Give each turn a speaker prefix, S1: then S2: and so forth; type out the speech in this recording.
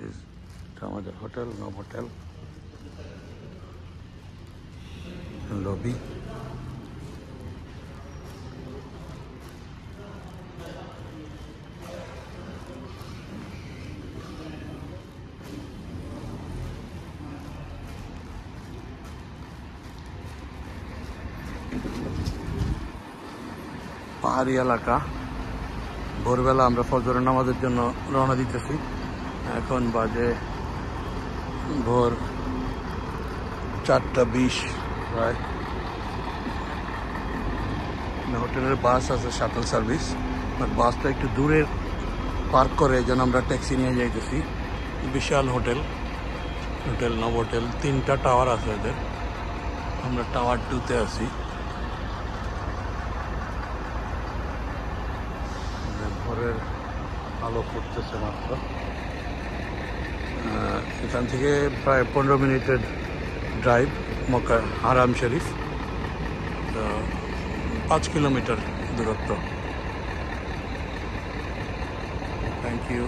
S1: এটা আমাদের hotel, Novotel lobby. পাহাড়ি এলাকা। ভোরবেলা আমরা ফজরের নামাজের জন্য রওনা দিতেছি। এখন বাজে ভোর 4:20 প্রায়। হোটেলের বাস আছে, শাটল সার্ভিস, বাট বাসটা একটু দূরে পার্ক করে যেন আমরা ট্যাক্সি নিয়ে যাইতেছি। বিশাল হোটেল, হোটেল নোভোটেল, 3টা টাওয়ার আছে এদের। আমরা টাওয়ার 2-তে আছি। ভোরের আলো ফুটতেছে মাত্র। এখান থেকে প্রায় 15 মিনিটের ড্রাইভ মক্কা হারাম শরীফ, তো 5 কিলোমিটার দূরত্ব। Thank you.